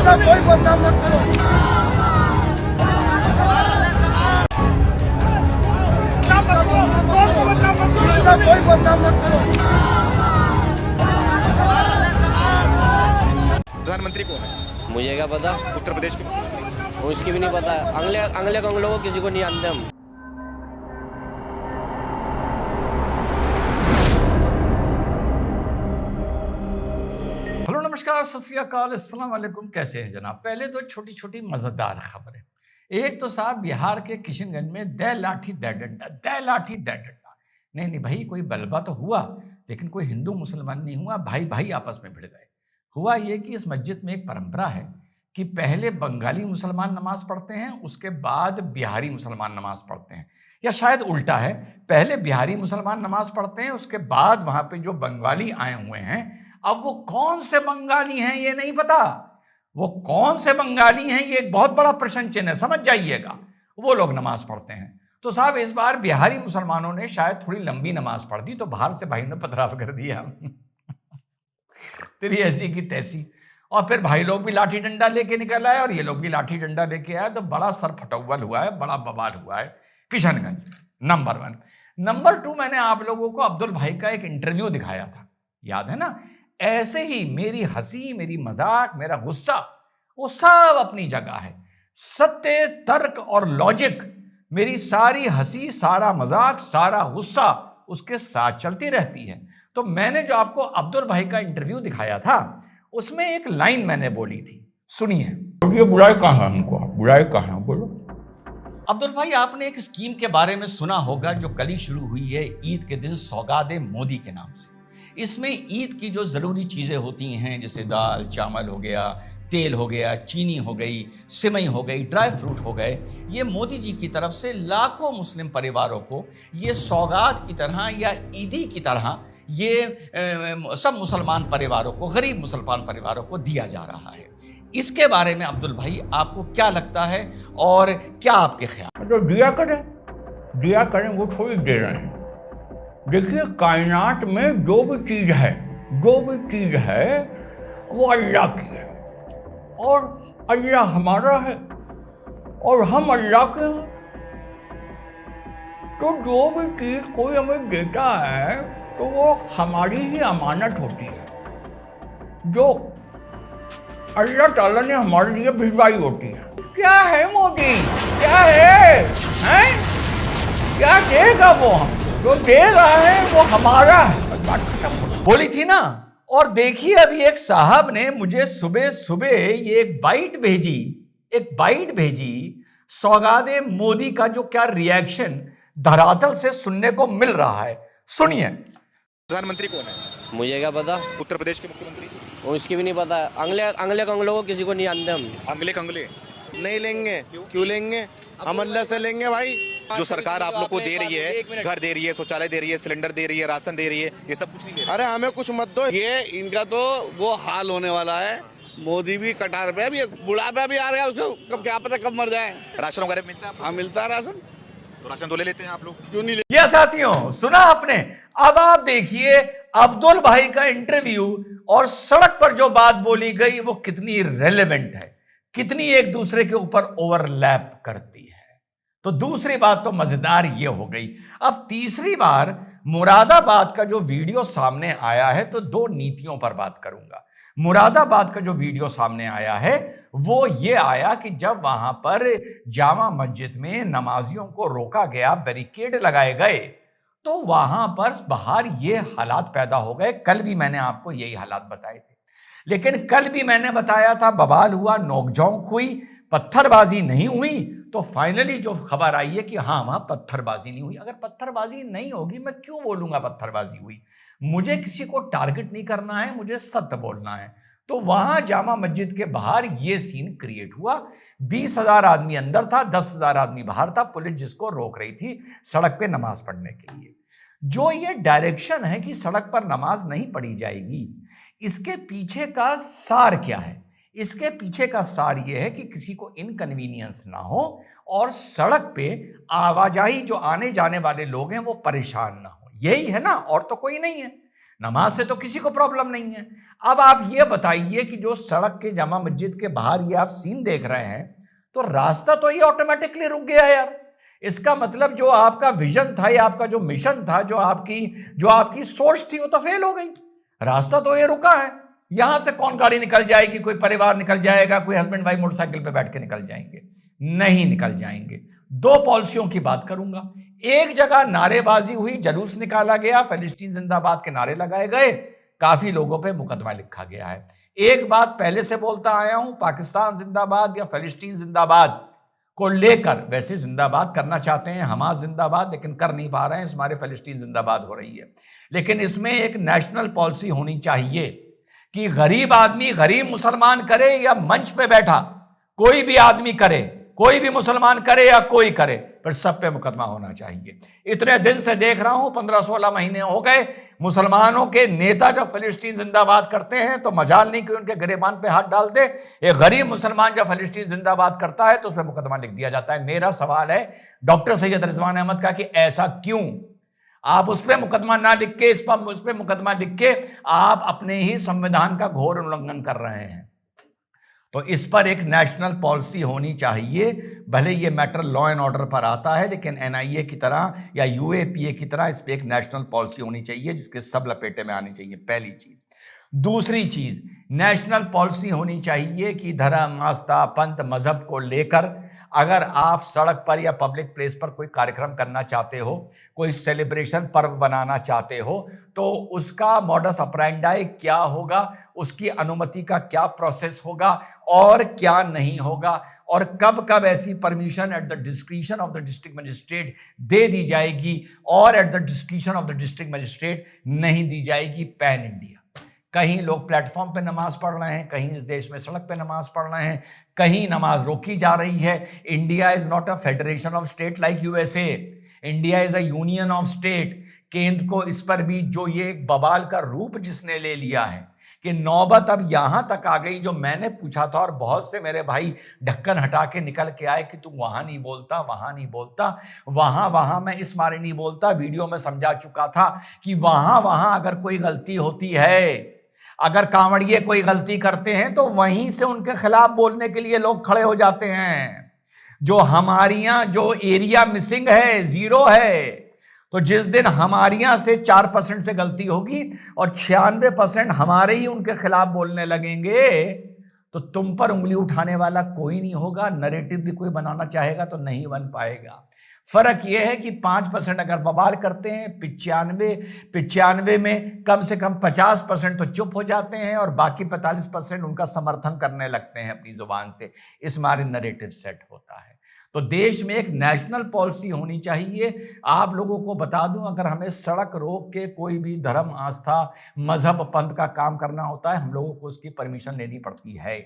कोई बदनाम मत करो। कोई बदनाम मत करो। प्रधानमंत्री कौन है? मुझे क्या पता, उत्तर प्रदेश के मुख्यमंत्री। वो इसकी भी नहीं पता। अगले कंगलों को किसी को नहीं जानते हम। हेलो नमस्कार सत श्री अकाल अस्सलाम वालेकुम। कैसे हैं जनाब? पहले तो छोटी छोटी मजेदार खबरें। एक तो साहब बिहार के किशनगंज में दे लाठी दे डंडा, दे लाठी दे डंडा। नहीं भाई, कोई बलबा तो हुआ लेकिन कोई हिंदू मुसलमान नहीं हुआ, भाई भाई आपस में भिड़ गए। हुआ ये कि इस मस्जिद में एक परंपरा है कि पहले बंगाली मुसलमान नमाज पढ़ते हैं, उसके बाद बिहारी मुसलमान नमाज पढ़ते हैं, या शायद उल्टा है, पहले बिहारी मुसलमान नमाज पढ़ते हैं, उसके बाद वहां पे जो बंगाली आए हुए हैं, अब वो कौन से बंगाली हैं ये नहीं पता। वो कौन से बंगाली हैं ये एक बहुत बड़ा प्रश्न चिन्ह है, समझ जाइएगा। वो लोग नमाज पढ़ते हैं। तो साहब इस बार बिहारी मुसलमानों ने शायद थोड़ी लंबी नमाज पढ़ दी, तो बाहर से भाई ने पथराव कर दिया तेरी ऐसी की तैसी। और फिर भाई लोग भी लाठी डंडा लेके निकल आए और ये लोग भी लाठी डंडा लेके आए, तो बड़ा सर फटौवल हुआ है, बड़ा बवाल हुआ है किशनगंज। नंबर 1। नंबर 2, मैंने आप लोगों को अब्दुल भाई का एक इंटरव्यू दिखाया था, याद है ना? ऐसे ही मेरी हंसी, मेरी मजाक, मेरा गुस्सा, वो सब अपनी जगह है। सत्य, तर्क और लॉजिक, मेरी सारी हंसी, सारा मजाक, सारा गुस्सा उसके साथ चलती रहती है। तो मैंने जो आपको अब्दुल भाई का इंटरव्यू दिखाया था, उसमें एक लाइन मैंने बोली थी, सुनिए। ये बुराई कहाँ है? हमको बुराई कहाँ है? बोलो। अब्दुल भाई, आपने एक स्कीम के बारे में सुना होगा जो कल ही शुरू हुई है, ईद के दिन सौगात मोदी के नाम से। इसमें ईद की जो ज़रूरी चीज़ें होती हैं, जैसे दाल चावल हो गया, तेल हो गया, चीनी हो गई, सिमई हो गई, ड्राई फ्रूट हो गए, ये मोदी जी की तरफ से लाखों मुस्लिम परिवारों को ये सौगात की तरह या ईदी की तरह ये सब मुसलमान परिवारों को, गरीब मुसलमान परिवारों को दिया जा रहा है। इसके बारे में अब्दुल भाई आपको क्या लगता है और क्या आपके ख्याल? तो दिया करें वो थोड़ी दे रहे हैं। देखिए, कायनात में जो भी चीज है वो अल्लाह की है, और अल्लाह हमारा है और हम अल्लाह के हैं। तो जो भी चीज कोई हमें देता है तो वो हमारी ही अमानत होती है, जो अल्लाह ताला ने हमारे लिए भिजवाई होती है। क्या है मोदी, क्या है? क्या देगा वो? हम जो दे रहा है वो हमारा है, बात खत्म। बोली थी ना। और देखिए, अभी एक साहब ने मुझे सुबह सुबह ये एक बाइट भेजी सौगात मोदी का, जो क्या रिएक्शन धरातल से सुनने को मिल रहा है, सुनिए। प्रधानमंत्री कौन है? मुझे क्या पता, उत्तर प्रदेश के मुख्यमंत्री। वो इसकी भी नहीं पता। अगले कंगलों को किसी को नहीं जानते हम। कंगले नहीं लेंगे। क्यों लेंगे? हम अल्लाह से लेंगे भाई। जो सरकार आप लोग को दे रही है, घर दे रही है, शौचालय दे रही है, सिलेंडर दे रही है, राशन दे रही है, ये सब कुछ नहीं दे रही। अरे हमें कुछ मत दो। ये इनका तो वो हाल होने वाला है। मोदी भी कटार पे, अभी बुढ़ापा भी आ रहा है, उसको कब क्या पता कब मर जाए। राशन वगैरह मिलता है आपको? हाँ, मिलता है राशन। तो राशन तो ले लेते हैं आप लोग, क्यों नहीं ये साथियों, सुना आपने? अब आप देखिए अब्दुल भाई का इंटरव्यू, और सड़क पर जो बात बोली गई वो कितनी रेलेवेंट है, कितनी एक दूसरे के ऊपर ओवरलैप करती है। तो दूसरी बात तो मजेदार ये हो गई। अब तीसरी बार मुरादाबाद का जो वीडियो सामने आया है, तो दो नीतियों पर बात करूंगा। मुरादाबाद का जो वीडियो सामने आया है वो ये आया कि जब वहां पर जामा मस्जिद में नमाजियों को रोका गया, बैरिकेड लगाए गए, तो वहां पर बाहर ये हालात पैदा हो गए। कल भी मैंने आपको यही हालात बताए थे, लेकिन कल भी मैंने बताया था बवाल हुआ, नोकझोंक हुई, पत्थरबाजी नहीं हुई। तो फाइनली जो खबर आई है कि हाँ, वहां पत्थरबाजी नहीं हुई। अगर पत्थरबाजी नहीं होगी, मैं क्यों बोलूंगा पत्थरबाजी हुई? मुझे किसी को टारगेट नहीं करना है, मुझे सत्य बोलना है। तो वहां जामा मस्जिद के बाहर ये सीन क्रिएट हुआ। 20,000 आदमी अंदर था, 10,000 आदमी बाहर था, पुलिस जिसको रोक रही थी सड़क पे नमाज पढ़ने के लिए। जो ये डायरेक्शन है कि सड़क पर नमाज नहीं पढ़ी जाएगी, इसके पीछे का सार क्या है? इसके पीछे का सार यह है कि किसी को इनकन्वीनियंस ना हो और सड़क पे आवाजाही जो आने जाने वाले लोग हैं वो परेशान ना हो। यही है ना, और तो कोई नहीं है। नमाज से तो किसी को प्रॉब्लम नहीं है। अब आप ये बताइए कि जो सड़क के जामा मस्जिद के बाहर ये आप सीन देख रहे हैं, तो रास्ता तो ये ऑटोमेटिकली रुक गया यार। इसका मतलब जो आपका विजन था या आपका जो मिशन था, जो आपकी सोच थी, वो तो फेल हो गई। रास्ता तो ये रुका है। यहां से कौन गाड़ी निकल जाएगी, कोई परिवार निकल जाएगा, कोई हस्बैंड वाइफ मोटरसाइकिल पे बैठ के निकल जाएंगे? नहीं निकल जाएंगे। दो पॉलिसियों की बात करूंगा। एक जगह नारेबाजी हुई, जुलूस निकाला गया, फिलिस्तीन जिंदाबाद के नारे लगाए गए, काफी लोगों पे मुकदमा लिखा गया है। एक बात पहले से बोलता आया हूं, पाकिस्तान जिंदाबाद या फिलिस्तीन जिंदाबाद को लेकर, वैसे जिंदाबाद करना चाहते हैं, हमास जिंदाबाद, लेकिन कर नहीं पा रहे हैं, हमारे फिलिस्तीन जिंदाबाद हो रही है। लेकिन इसमें एक नेशनल पॉलिसी होनी चाहिए कि गरीब आदमी, गरीब मुसलमान करे या मंच पे बैठा कोई भी आदमी करे, कोई भी मुसलमान करे या कोई करे, पर सब पे मुकदमा होना चाहिए। इतने दिन से देख रहा हूं, 15-16 महीने हो गए, मुसलमानों के नेता जब फिलिस्तीन जिंदाबाद करते हैं तो मजाल नहीं कि उनके गिरेबान पे हाथ डाल दे। एक गरीब मुसलमान जब फिलिस्तीन जिंदाबाद करता है तो उस पर मुकदमा लिख दिया जाता है। मेरा सवाल है डॉक्टर सैयद रिजवान अहमद का कि ऐसा क्यों? आप उस पर मुकदमा ना लिख के, उस पर मुकदमा लिख के आप अपने ही संविधान का घोर उल्लंघन कर रहे हैं। तो इस पर एक नेशनल पॉलिसी होनी चाहिए। भले ये मैटर लॉ एंड ऑर्डर पर आता है, लेकिन एनआईए की तरह या यूएपीए की तरह इस पर एक नेशनल पॉलिसी होनी चाहिए जिसके सब लपेटे में आनी चाहिए, पहली चीज। दूसरी चीज, नेशनल पॉलिसी होनी चाहिए कि धर्म, आस्था, पंथ, मजहब को लेकर अगर आप सड़क पर या पब्लिक प्लेस पर कोई कार्यक्रम करना चाहते हो, कोई सेलिब्रेशन पर्व बनाना चाहते हो, तो उसका मॉडस ऑपरेंडाई क्या होगा, उसकी अनुमति का क्या प्रोसेस होगा और क्या नहीं होगा, और कब कब ऐसी permission at the discretion of the district magistrate दे दी जाएगी और at the discretion of the district magistrate नहीं दी जाएगी। पैन इंडिया, कहीं लोग प्लेटफॉर्म पे नमाज पढ़ रहे हैं, कहीं इस देश में सड़क पे नमाज पढ़ रहे हैं, कहीं नमाज रोकी जा रही है। India is not a federation of state like USA, India is a union of state. केंद्र को इस पर भी जो ये बवाल का रूप जिसने ले लिया है कि नौबत अब यहां तक आ गई, जो मैंने पूछा था और बहुत से मेरे भाई ढक्कन हटा के निकल के आए कि तू वहां नहीं बोलता, वहां नहीं बोलता, वहां मैं इस मारे नहीं बोलता। वीडियो में समझा चुका था कि वहां अगर कोई गलती होती है, अगर कांवड़िए कोई गलती करते हैं तो वहीं से उनके खिलाफ बोलने के लिए लोग खड़े हो जाते हैं। जो हमारे यहां जो एरिया मिसिंग है, 0 है, तो जिस दिन हमारे यहां से 4% से गलती होगी और 96% हमारे ही उनके खिलाफ बोलने लगेंगे, तो तुम पर उंगली उठाने वाला कोई नहीं होगा। नरेटिव भी कोई बनाना चाहेगा तो नहीं बन पाएगा। फर्क यह है कि 5% अगर बवाल करते हैं, 95 में कम से कम 50% तो चुप हो जाते हैं और बाकी 45% उनका समर्थन करने लगते हैं अपनी जुबान से। इस मारे नरेटिव सेट होता है। तो देश में एक नेशनल पॉलिसी होनी चाहिए। आप लोगों को बता दूं, अगर हमें सड़क रोक के कोई भी धर्म, आस्था, मजहब, पंथ का काम करना होता है, हम लोगों को उसकी परमिशन लेनी पड़ती है।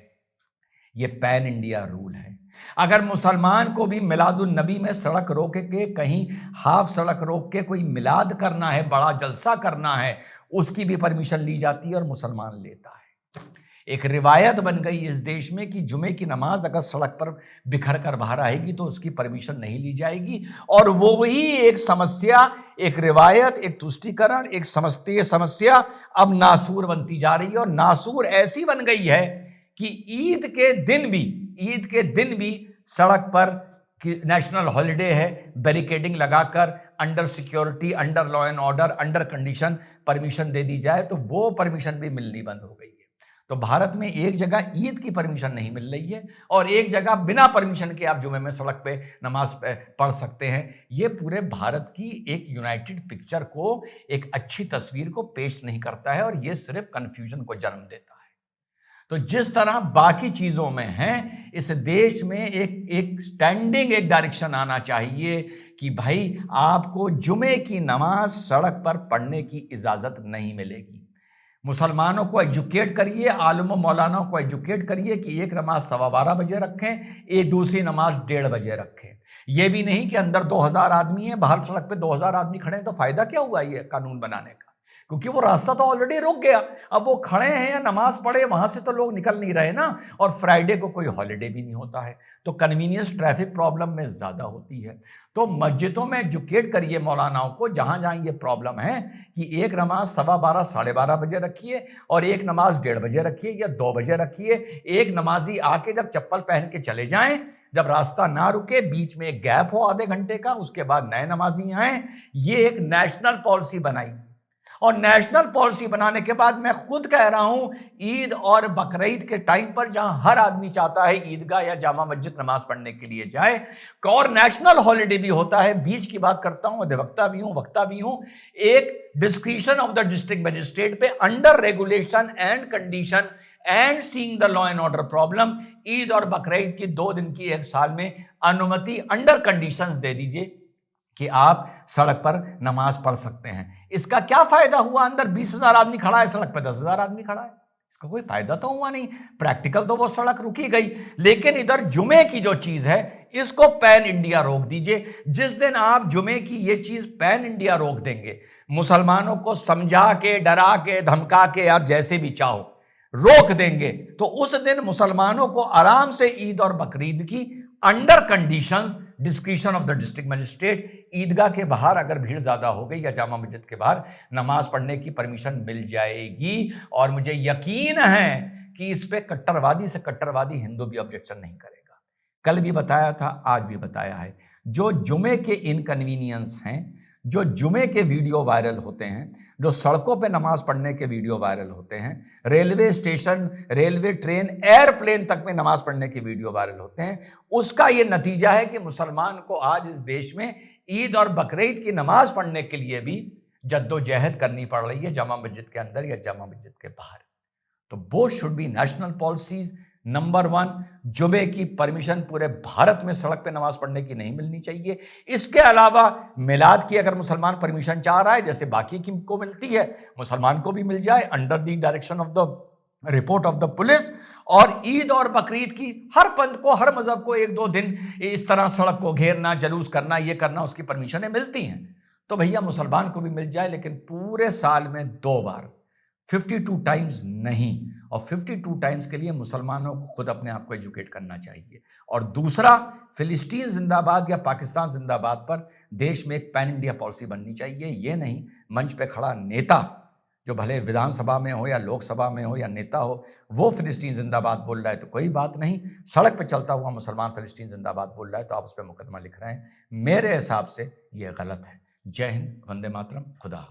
ये पैन इंडिया रूल है। अगर मुसलमान को भी मिलादुन नबी में सड़क रोक के, कहीं हाफ सड़क रोक के कोई मिलाद करना है, बड़ा जलसा करना है, उसकी भी परमिशन ली जाती है और मुसलमान लेता है। एक रिवायत बन गई इस देश में कि जुमे की नमाज अगर सड़क पर बिखर कर बाहर आएगी तो उसकी परमिशन नहीं ली जाएगी। और वो वही एक समस्या, एक रिवायत, एक तुष्टीकरण, एक समस्या अब नासूर बनती जा रही है। और नासूर ऐसी बन गई है कि ईद के दिन भी सड़क पर नेशनल हॉलिडे है, बैरिकेडिंग लगाकर under security, under law and order, under condition permission दे दी जाए, तो वो परमिशन भी मिलनी बंद हो गई है। तो भारत में एक जगह ईद की परमिशन नहीं मिल रही है और एक जगह बिना परमिशन के आप जुमे में सड़क पे नमाज पढ़ सकते हैं। ये पूरे भारत की एक यूनाइटेड पिक्चर को, एक अच्छी तस्वीर को पेश नहीं करता है और ये सिर्फ कंफ्यूजन को जन्म देता है। तो जिस तरह बाकी चीजों में है, इस देश में एक स्टैंडिंग एक डायरेक्शन आना चाहिए कि भाई आपको जुमे की नमाज सड़क पर पढ़ने की इजाजत नहीं मिलेगी। मुसलमानों को एजुकेट करिए, आलिम मौलाना को एजुकेट करिए कि एक नमाज 12:15 बजे रखें, एक दूसरी नमाज 1:30 बजे रखें। यह भी नहीं कि अंदर 2000 आदमी है, बाहर सड़क पे 2000 आदमी खड़े हैं, तो फायदा क्या हुआ ये कानून बनाने का? क्योंकि वो रास्ता तो ऑलरेडी रुक गया। अब वो खड़े हैं या नमाज पढ़े, वहां से तो लोग निकल नहीं रहे ना, और फ्राइडे को कोई हॉलीडे भी नहीं होता है, तो कन्वीनियंस ट्रैफिक प्रॉब्लम में ज्यादा होती है। तो मस्जिदों में एजुकेट करिए मौलानाओं को, जहां जहां ये प्रॉब्लम है, कि एक नमाज 12:15 12:30 बजे रखिए और एक नमाज 1:30 बजे रखिए या 2 बजे रखिए। एक नमाजी आके जब चप्पल पहन के चले जाएं, जब रास्ता ना रुके, बीच में एक गैप हो आधे घंटे का, उसके बाद नए नमाजी आए। ये एक नेशनल पॉलिसी बनाई, और नेशनल पॉलिसी बनाने के बाद मैं खुद कह रहा हूं, ईद और बकरीद के टाइम पर जहां हर आदमी चाहता है ईदगाह या जामा मस्जिद नमाज पढ़ने के लिए जाए, और नेशनल हॉलिडे भी होता है, बीच की बात करता हूं, अधिवक्ता भी हूं, वक्ता भी हूं, एक discretion of the district magistrate पे under regulation and condition and seeing the law and order problem, Eid और बकरीद की 2 दिन की एक साल में अनुमति अंडर कंडीशंस दे दीजिए कि आप सड़क पर नमाज पढ़ सकते हैं। इसका क्या फायदा हुआ? अंदर 20,000 आदमी खड़ा है, सड़क पर 10,000 आदमी खड़ा है, इसका कोई फायदा तो हुआ नहीं। प्रैक्टिकल तो वो सड़क रुकी गई, लेकिन इधर जुमे की जो चीज है, इसको पैन इंडिया रोक दीजिए। जिस दिन आप जुमे की ये चीज पैन इंडिया रोक देंगे, मुसलमानों को समझा के, डरा के, धमका के, आप जैसे भी चाहो रोक देंगे, तो उस दिन मुसलमानों को आराम से ईद और बकरीद की under conditions, discretion of the district magistrate, Eidgah के बाहर अगर भीड़ ज्यादा हो गई या जामा मस्जिद के बाहर नमाज पढ़ने की परमिशन मिल जाएगी। और मुझे यकीन है कि इस पे कट्टरवादी से कट्टरवादी हिंदू भी ऑब्जेक्शन नहीं करेगा। कल भी बताया था, आज भी बताया है, जो जुमे के इनकन्वीनियंस हैं, जो जुमे के वीडियो वायरल होते हैं, जो सड़कों पे नमाज पढ़ने के वीडियो वायरल होते हैं, railway station, railway train, airplane तक में नमाज पढ़ने के वीडियो वायरल होते हैं, उसका ये नतीजा है कि मुसलमान को आज इस देश में ईद और बकरीद की नमाज पढ़ने के लिए भी जद्दोजहद करनी पड़ रही है, जामा मस्जिद के अंदर या जामा मस्जिद के बाहर। तो both should be national policies. Number 1, जुमे की परमिशन पूरे भारत में सड़क पे नमाज पढ़ने की नहीं मिलनी चाहिए। इसके अलावा मिलाद की अगर मुसलमान परमिशन चाह रहा है, जैसे बाकी की को मिलती है, मुसलमान को भी मिल जाए under the direction of the report of the police. और ईद और बकरीद की हर पंथ को, हर मजहब को 1-2 दिन इस तरह सड़क को घेरना, जुलूस करना, ये करना, उसकी परमिशनें मिलती हैं, तो भैया मुसलमान को भी मिल जाए, लेकिन पूरे साल में 2 बार, 52 टाइम्स नहीं। और 52 टाइम्स के लिए मुसलमानों को खुद अपने आप को एजुकेट करना चाहिए। और दूसरा, फिलिस्तीन जिंदाबाद या पाकिस्तान जिंदाबाद पर देश में एक पैन इंडिया पॉलिसी बननी चाहिए। ये नहीं मंच पे खड़ा नेता, जो भले विधानसभा में हो या लोकसभा में हो या नेता हो, वो फिलिस्तीन जिंदाबाद बोल रहा है तो कोई बात नहीं, सड़क पे चलता हुआ मुसलमान फिलिस्तीन जिंदाबाद बोल रहा है तो आप उस पर मुकदमा लिख रहे हैं। मेरे हिसाब से ये गलत है। जय हिंद, वंदे मातरम, खुदा हाफिज़।